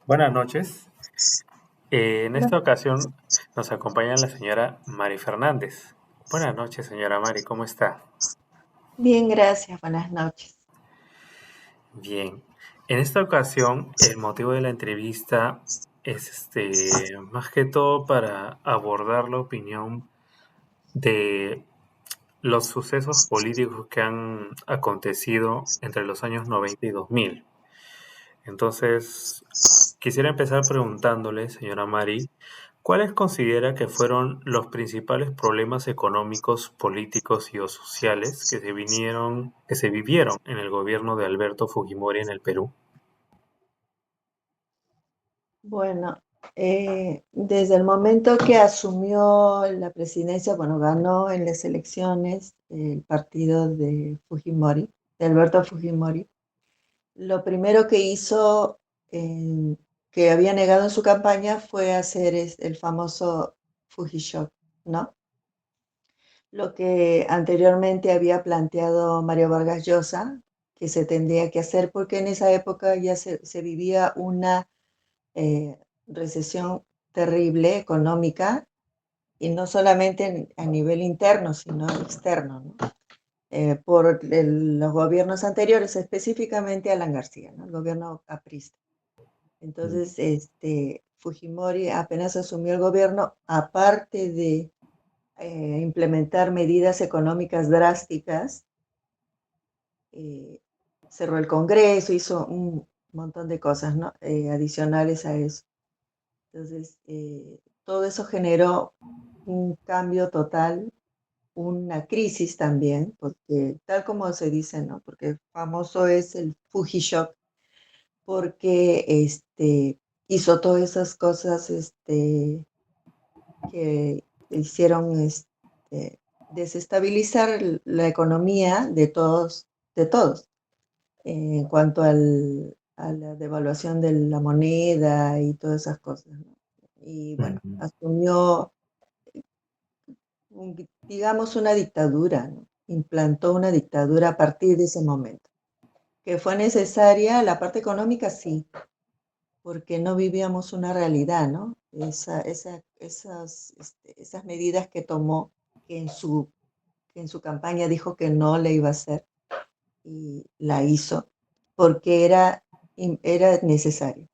Buenas noches. En Hola. esta ocasión nos acompaña la señora Mari Fernández. Buenas noches, señora Mari, ¿cómo está? Bien, gracias. Buenas noches. Bien. En esta ocasión, el motivo de la entrevista es más que todo para abordar la opinión de los sucesos políticos que han acontecido entre los años 90 y 2000. Entonces, quisiera empezar preguntándole, señora Mari, ¿cuáles considera que fueron los principales problemas económicos, políticos y o sociales que se vivieron en el gobierno de Alberto Fujimori en el Perú? Bueno, desde el momento que asumió la presidencia, bueno, ganó en las elecciones el partido de Fujimori, de Alberto Fujimori. Lo primero que hizo, eh, que había negado en su campaña, fue hacer el famoso Fujishok, ¿no? Lo que anteriormente había planteado Mario Vargas Llosa, que se tendría que hacer, porque en esa época ya se vivía una eh, recesión terrible económica, y no solamente a nivel interno, sino externo, ¿no? Por los gobiernos anteriores, específicamente Alan García, ¿no? El gobierno aprista. Entonces, Fujimori apenas asumió el gobierno, aparte de implementar medidas económicas drásticas, eh, cerró el Congreso, hizo un montón de cosas, ¿no? Adicionales a eso. Entonces, todo eso generó un cambio total, una crisis también, porque tal como se dice, ¿no? Porque famoso es el Fujishock, porque hizo todas esas cosas que hicieron desestabilizar la economía de todos, en cuanto a la devaluación de la moneda y todas esas cosas, ¿no? Y bueno, Mm. asumió, digamos, una dictadura, ¿no? Implantó una dictadura a partir de ese momento. Que fue necesaria la parte económica, sí, porque no vivíamos una realidad, ¿no? Esas medidas que tomó, que en su campaña dijo que no le iba a hacer, y la hizo, porque era necesario,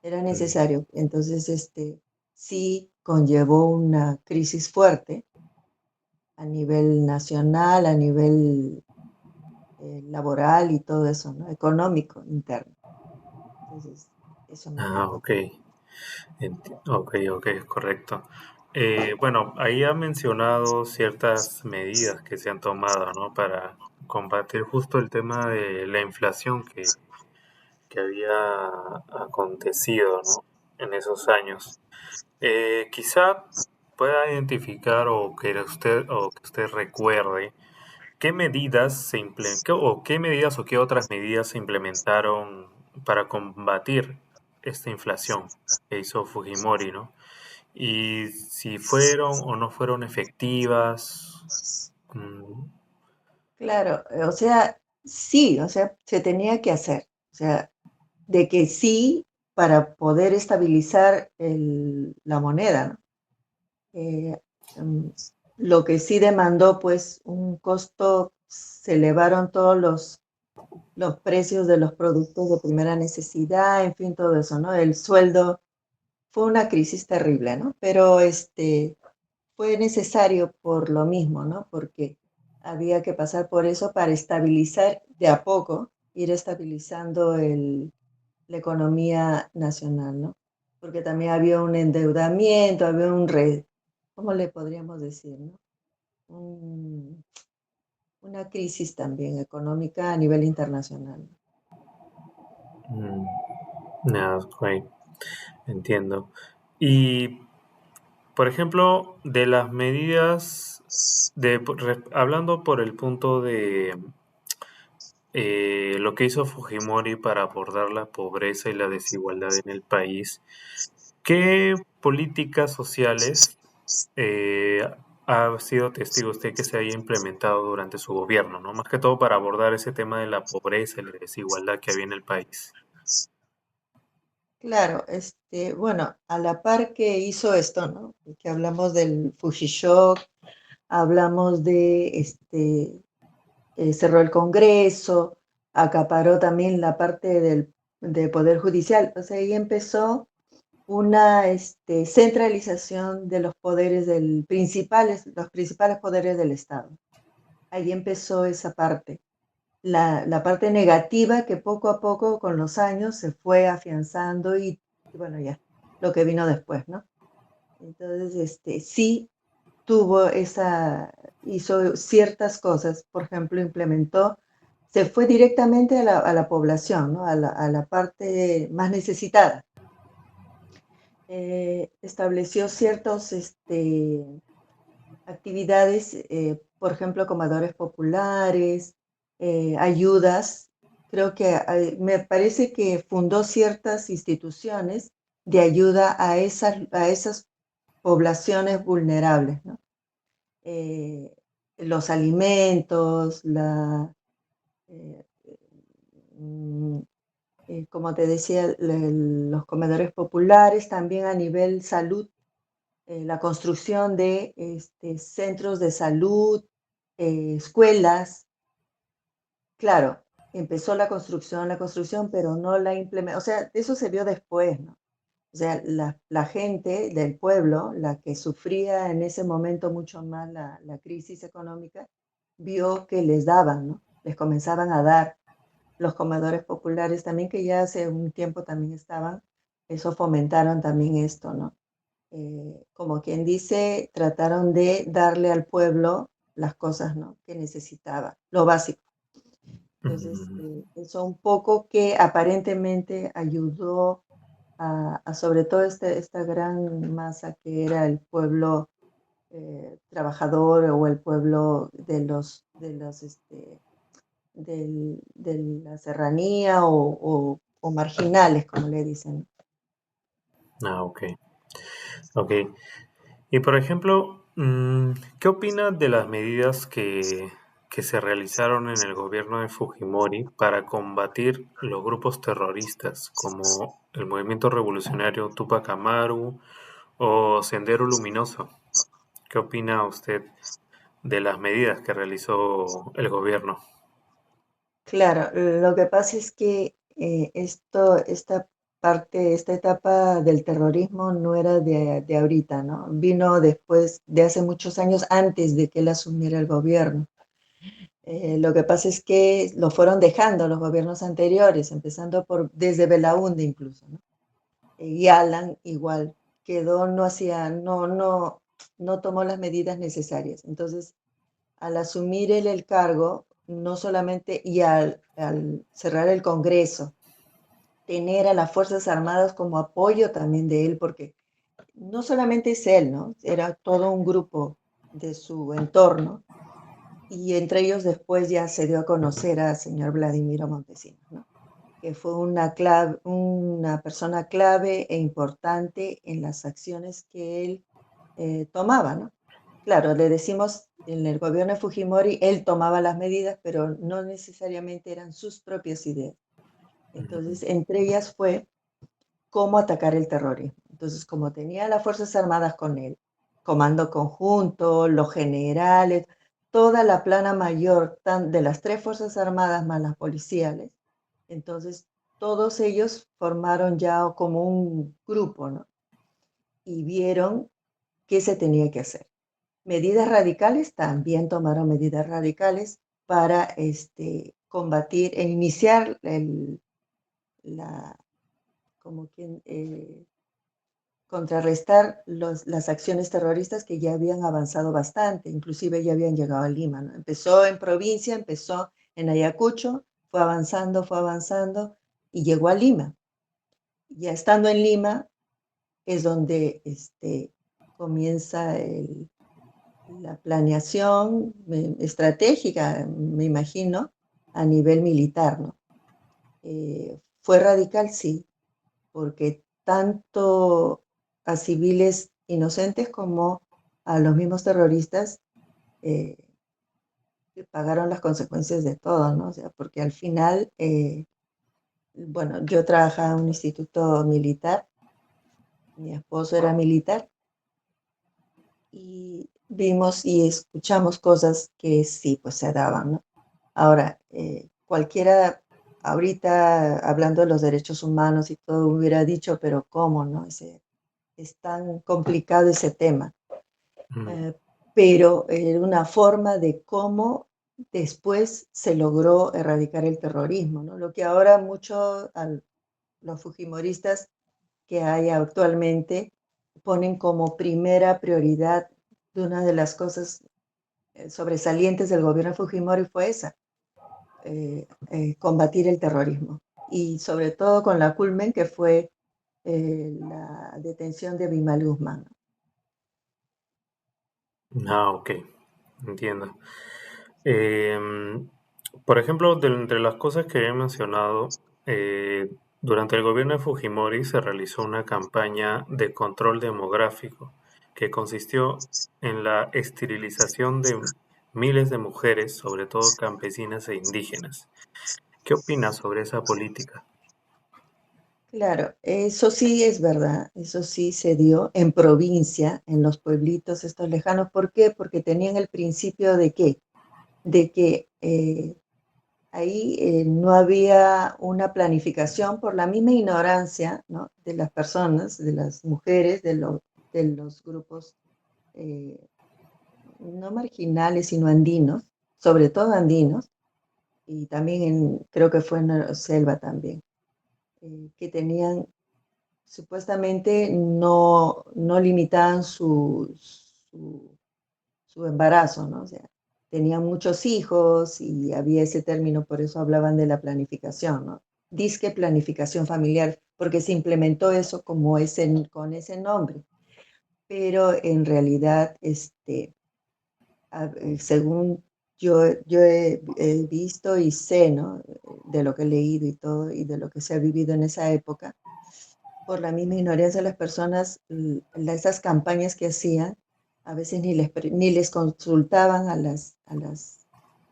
era Mm. necesario. Entonces, sí conllevó una crisis fuerte a nivel nacional, a nivel laboral y todo eso, ¿no? Económico, interno. Entonces, eso más que Ah, todo. ok. Ok, ok, es correcto. Bueno, ahí ha mencionado ciertas medidas que se han tomado, ¿no? Para combatir justo el tema de la inflación que había acontecido, ¿no? En esos años. Quizá pueda identificar o que usted recuerde qué medidas o qué medidas o qué otras medidas se implementaron para combatir esta inflación que hizo Fujimori, ¿no? Y si fueron o no fueron efectivas. mm, Claro, o sea, sí, o sea, se tenía que hacer. O sea, de que sí, para poder estabilizar la moneda, ¿no? Eh, mm, lo que sí demandó, pues, un costo, se elevaron todos los precios de los productos de primera necesidad, en fin, todo eso, ¿no? El sueldo, fue una crisis terrible, ¿no? Pero fue necesario por lo mismo, ¿no? Porque había que pasar por eso para estabilizar de a poco, ir estabilizando la economía nacional, ¿no? Porque también había un endeudamiento, había ¿cómo le podríamos decir, no? Un- una crisis también económica a nivel internacional. mm, nada, ok, entiendo. Y, por ejemplo, de las medidas, hablando por el punto de lo que hizo Fujimori para abordar la pobreza y la desigualdad en el país, ¿qué políticas sociales eh, ha sido testigo usted que se haya implementado durante su gobierno, ¿no? Más que todo para abordar ese tema de la pobreza y la desigualdad que había en el país. Claro, bueno, a la par que hizo esto, ¿no? Que hablamos del Fujishock, hablamos de, cerró el Congreso, acaparó también la parte del Poder Judicial. O sea, ahí empezó una, centralización de los poderes los principales poderes del Estado. Ahí empezó esa parte. La parte negativa que poco a poco con los años se fue afianzando y bueno, ya, lo que vino después, ¿no? Entonces, sí tuvo hizo ciertas cosas, por ejemplo, se fue directamente a la población, ¿no? A la parte más necesitada. Estableció ciertas actividades, por ejemplo, comedores populares, ayudas. Creo que me parece que fundó ciertas instituciones de ayuda a esas poblaciones vulnerables, ¿no? eh, los alimentos, eh, mm, como te decía, los comedores populares, también a nivel salud, la construcción de centros de salud, escuelas. Claro, empezó la construcción, pero no la implementó. O sea, eso se vio después, ¿no? O sea, la gente del pueblo, la que sufría en ese momento mucho más la crisis económica, vio que les daban, ¿no? Les comenzaban a dar los comedores populares también, que ya hace un tiempo también estaban, eso fomentaron también esto, ¿no? Como quien dice, trataron de darle al pueblo las cosas, ¿no? Que necesitaba, lo básico. Entonces, Mm, eso un poco que aparentemente ayudó sobre todo esta gran masa que era el pueblo trabajador o el pueblo de la serranía o marginales, como le dicen. ok, ok. Y por ejemplo, ¿qué opina de las medidas que se realizaron en el gobierno de Fujimori para combatir los grupos terroristas como el Movimiento Revolucionario Tupac Amaru o Sendero Luminoso? ¿Qué opina usted de las medidas que realizó el gobierno? Claro, lo que pasa es que esta etapa del terrorismo no era de ahorita, ¿no? Vino después de hace muchos años antes de que él asumiera el gobierno. Lo que pasa es que lo fueron dejando los gobiernos anteriores, empezando desde Belaúnde incluso, ¿no? Y Alan igual quedó, no tomó las medidas necesarias. Entonces, al asumir él el cargo, no solamente, y al cerrar el Congreso, tener a las Fuerzas Armadas como apoyo también de él, porque no solamente es él, ¿no? Era todo un grupo de su entorno, y entre ellos después ya se dio a conocer al señor Vladimiro Montesinos, ¿no? Que fue una persona clave e importante en las acciones que él tomaba, ¿no? Claro, le decimos en el gobierno de Fujimori, él tomaba las medidas, pero no necesariamente eran sus propias ideas. Entonces, entre ellas fue cómo atacar el terrorismo. Entonces, como tenía las Fuerzas Armadas con él, Comando Conjunto, los generales, toda la plana mayor de las tres Fuerzas Armadas más las policiales, entonces todos ellos formaron ya como un grupo, ¿no? Y vieron qué se tenía que hacer. Medidas radicales, también tomaron medidas radicales para combatir e iniciar la, como quien, contrarrestar las acciones terroristas que ya habían avanzado bastante, inclusive ya habían llegado a Lima, ¿no? Empezó en provincia, empezó en Ayacucho, fue avanzando y llegó a Lima. Ya estando en Lima es donde comienza la planeación estratégica, me imagino, a nivel militar, ¿no? Fue radical, sí, porque tanto a civiles inocentes como a los mismos terroristas eh, pagaron las consecuencias de todo, ¿no? O sea, porque al final bueno, yo trabajaba en un instituto militar, mi esposo era militar y vimos y escuchamos cosas que sí, pues se daban, ¿no? Ahora, cualquiera ahorita hablando de los derechos humanos y todo hubiera dicho, pero ¿cómo, no? Es tan complicado ese tema. Mm, eh, pero era una forma de cómo después se logró erradicar el terrorismo, ¿no? Lo que ahora muchos, los fujimoristas que hay actualmente, ponen como primera prioridad de una de las cosas sobresalientes del gobierno de Fujimori fue esa, combatir el terrorismo. Y sobre todo con la culmen que fue la detención de Abimael Guzmán. ok, entiendo. Em, por ejemplo, entre las cosas que he mencionado, durante el gobierno de Fujimori se realizó una campaña de control demográfico que consistió en la esterilización de miles de mujeres, sobre todo campesinas e indígenas. ¿Qué opinas sobre esa política? Claro, eso sí es verdad, eso sí se dio en provincia, en los pueblitos estos lejanos. ¿Por qué? Porque tenían el principio de qué, de que ahí no había una planificación por la misma ignorancia, ¿no? De las personas, de las mujeres, de los grupos eh, no marginales, sino andinos, sobre todo andinos, y también creo que fue en la selva también, que tenían supuestamente no limitaban su embarazo, ¿no? O sea, tenían muchos hijos y había ese término, por eso hablaban de la planificación, ¿no? Disque planificación familiar, porque se implementó eso como con ese nombre, pero en realidad, según yo he visto y sé, ¿no? De lo que he leído y todo, y de lo que se ha vivido en esa época, por la misma ignorancia de las personas, esas campañas que hacían, a veces ni les consultaban a las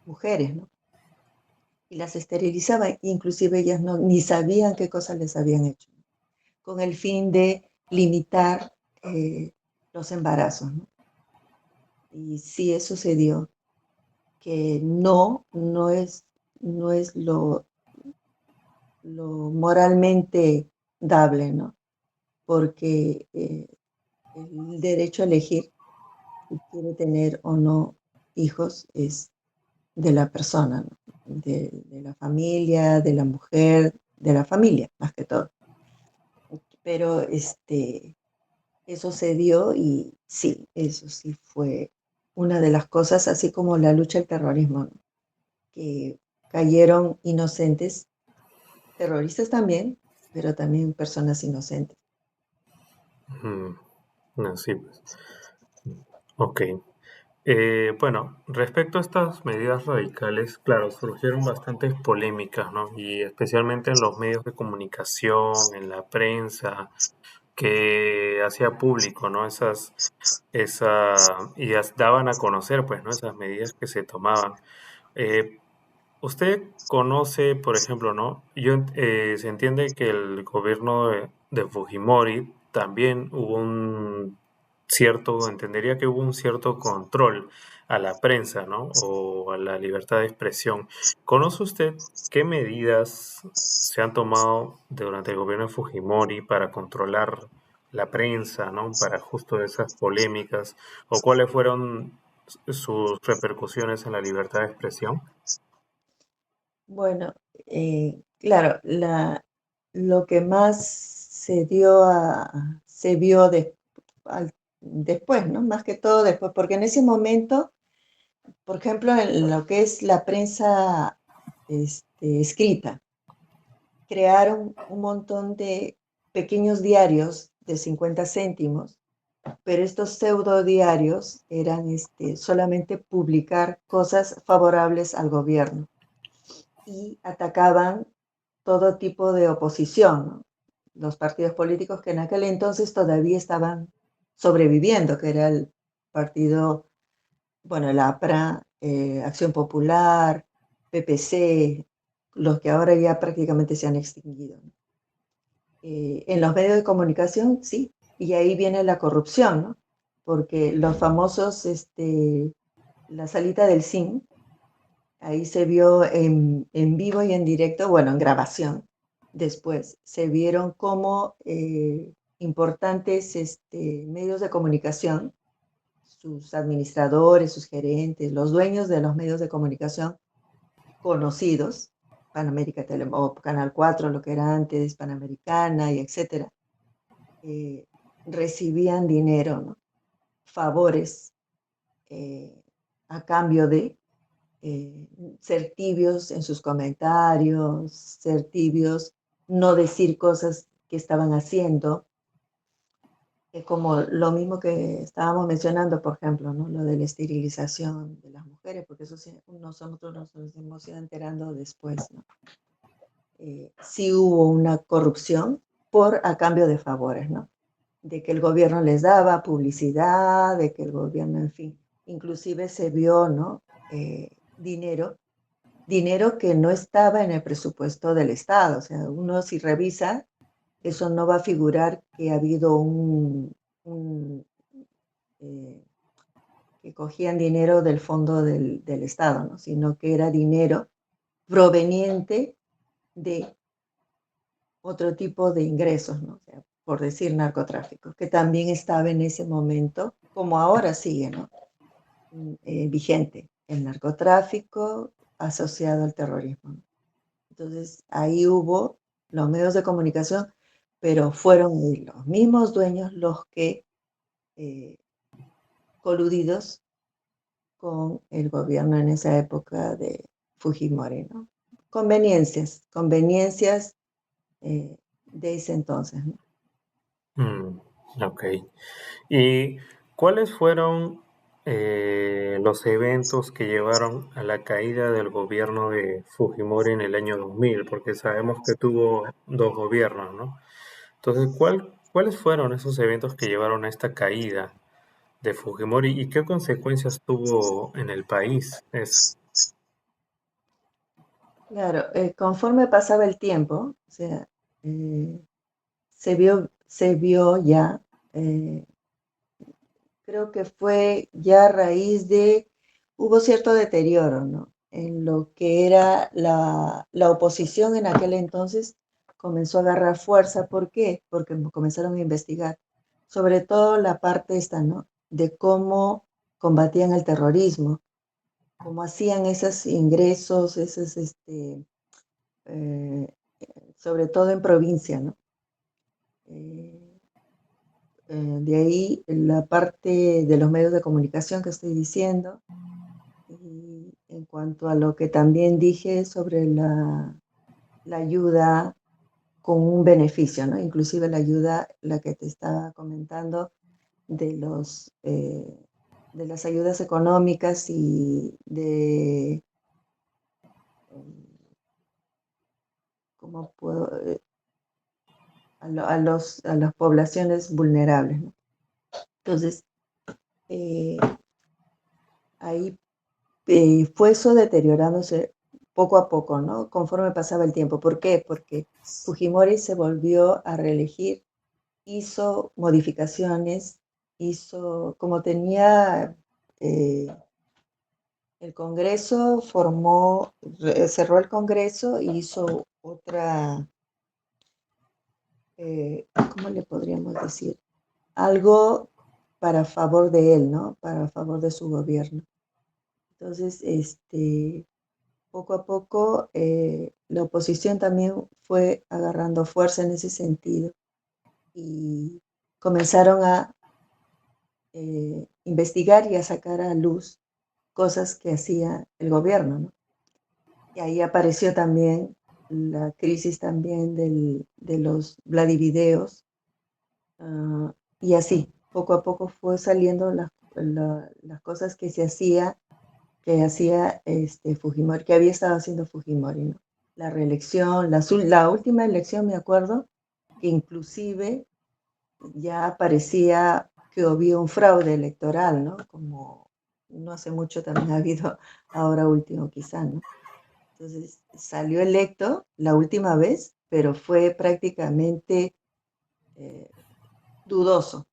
mujeres, ¿no? Y las esterilizaban, inclusive ellas no, ni sabían qué cosas les habían hecho, ¿no? Con el fin de limitar los embarazos, ¿no? Y sí, eso sucedió, que no es lo moralmente dable, ¿no? Porque el derecho a elegir si quiere tener o no hijos es de la persona, ¿no? De la familia, de la mujer, de la familia, más que todo. Pero eso se dio y sí, eso sí fue una de las cosas, así como la lucha al terrorismo, ¿no? Que cayeron inocentes, terroristas también, pero también personas inocentes. Mm, así pues. Ok. Bueno, respecto a estas medidas radicales, claro, surgieron bastantes polémicas, ¿no? Y especialmente en los medios de comunicación, en la prensa, que hacía público, ¿no? Daban a conocer, pues, ¿no? Esas medidas que se tomaban. Eh, Usted conoce, por ejemplo, ¿no? Se entiende que el gobierno de Fujimori también hubo entendería que hubo un cierto control a la prensa, ¿no? O a la libertad de expresión. ¿Conoce usted qué medidas se han tomado durante el gobierno de Fujimori para controlar la prensa, ¿no? Para justo esas polémicas, o cuáles fueron sus repercusiones en la libertad de expresión? Bueno, claro, lo que más se vio después, ¿no? Más que todo después, porque en ese momento, por ejemplo, en lo que es la prensa escrita, crearon un montón de pequeños diarios de 50 céntimos, pero estos pseudo diarios eran solamente publicar cosas favorables al gobierno y atacaban todo tipo de oposición, ¿no? Los partidos políticos que en aquel entonces todavía estaban sobreviviendo, que era el partido, bueno, el APRA, Acción Popular, PPC, los que ahora ya prácticamente se han extinguido, ¿no? En los medios de comunicación, sí, y ahí viene la corrupción, ¿no? Porque los famosos, la salita del zinc, ahí se vio en vivo y en directo, bueno, en grabación. Después se vieron cómo importantes medios de comunicación, sus administradores, sus gerentes, los dueños de los medios de comunicación conocidos, Panamérica o Canal 4, lo que era antes, Panamericana y etcétera, eh, recibían dinero, ¿no? Favores eh, a cambio de eh, ser tibios en sus comentarios, ser tibios, no decir cosas que estaban haciendo, como lo mismo que estábamos mencionando, por ejemplo, ¿no? Lo de la esterilización de las mujeres, porque eso sí, nosotros nos hemos ido enterando después, ¿no? Sí hubo una corrupción por a cambio de favores, ¿no? De que el gobierno les daba publicidad, de que el gobierno, en fin, inclusive se vio, ¿no? Dinero que no estaba en el presupuesto del Estado. O sea, uno si revisa, eso no va a figurar que ha habido un eh, que cogían dinero del fondo del Estado, ¿no? Sino que era dinero proveniente de otro tipo de ingresos, ¿no? O sea, por decir narcotráfico, que también estaba en ese momento, como ahora sigue, ¿no? Vigente, el narcotráfico asociado al terrorismo, ¿no? Entonces, ahí hubo los medios de comunicación, pero fueron los mismos dueños los que eh, coludidos con el gobierno en esa época de Fujimori, ¿no? Conveniencias eh, de ese entonces, ¿no? Mm, ok. ¿Y cuáles fueron los eventos que llevaron a la caída del gobierno de Fujimori en el año 2000? Porque sabemos que tuvo dos gobiernos, ¿no? Entonces, ¿cuáles fueron esos eventos que llevaron a esta caída de Fujimori y qué consecuencias tuvo en el país eso? Claro, conforme pasaba el tiempo, o sea, eh, se vio ya, eh, creo que fue ya a raíz hubo cierto deterioro, ¿no? En lo que era la oposición en aquel entonces comenzó a agarrar fuerza. ¿Por qué? Porque comenzaron a investigar, sobre todo la parte esta, ¿no? De cómo combatían el terrorismo, cómo hacían esos ingresos, eh, sobre todo en provincia, ¿no? Eh, de ahí la parte de los medios de comunicación que estoy diciendo. Y en cuanto a lo que también dije sobre la ayuda con un beneficio, ¿no? Inclusive la ayuda, la que te estaba comentando, de de las ayudas económicas y ¿cómo puedo? A las poblaciones vulnerables, ¿no? Entonces, eh, ahí fue eso deteriorándose poco a poco, ¿no? Conforme pasaba el tiempo. ¿Por qué? Porque Fujimori se volvió a reelegir, hizo modificaciones, como tenía eh, el Congreso, cerró el Congreso y hizo otra, ¿cómo le podríamos decir? Algo para favor de él, ¿no? Para favor de su gobierno. Entonces, poco a poco la oposición también fue agarrando fuerza en ese sentido y comenzaron a investigar y a sacar a luz cosas que hacía el gobierno, ¿no? Y ahí apareció también la crisis también de los Vladivideos, y así, poco a poco fue saliendo las cosas que hacía Fujimori, que había estado haciendo Fujimori, ¿no? La reelección, la última elección me acuerdo que inclusive ya parecía que había un fraude electoral, ¿no? Como no hace mucho también ha habido ahora último quizá, ¿no? Entonces salió electo la última vez, pero fue prácticamente eh, dudoso.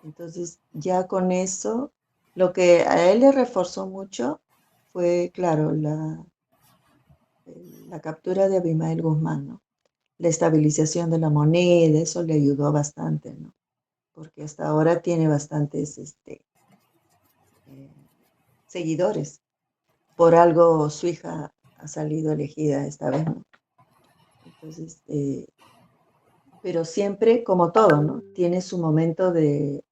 Entonces ya con eso, lo que a él le reforzó mucho fue, claro, la captura de Abimael Guzmán, ¿no? La estabilización de la moneda, eso le ayudó bastante, ¿no? Porque hasta ahora tiene bastantes eh, seguidores. Por algo su hija ha salido elegida esta vez, ¿no? Entonces, pero siempre, como todo, ¿no? Tiene su momento de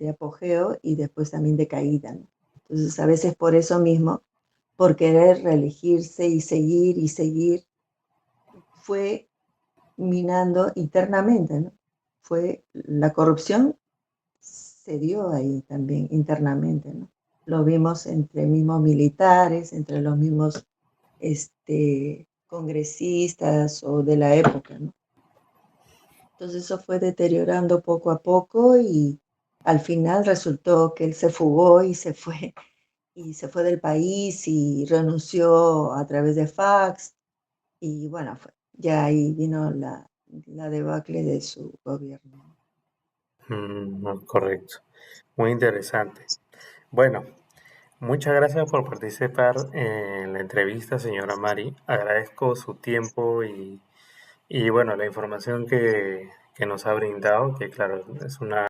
apogeo y después también de caída, ¿no? Entonces, a veces por eso mismo, por querer reelegirse y seguir, fue minando internamente, ¿no? Fue la corrupción se dio ahí también internamente, ¿no? Lo vimos entre mismos militares, entre los mismos congresistas o de la época, ¿no? Entonces eso fue deteriorando poco a poco y al final resultó que él se fugó y se fue del país y renunció a través de fax y bueno, ya ahí vino la debacle de su gobierno. No, correcto. Muy interesante. Bueno, muchas gracias por participar en la entrevista, señora Mari. Agradezco su tiempo y bueno, la información que nos ha brindado, que claro, es una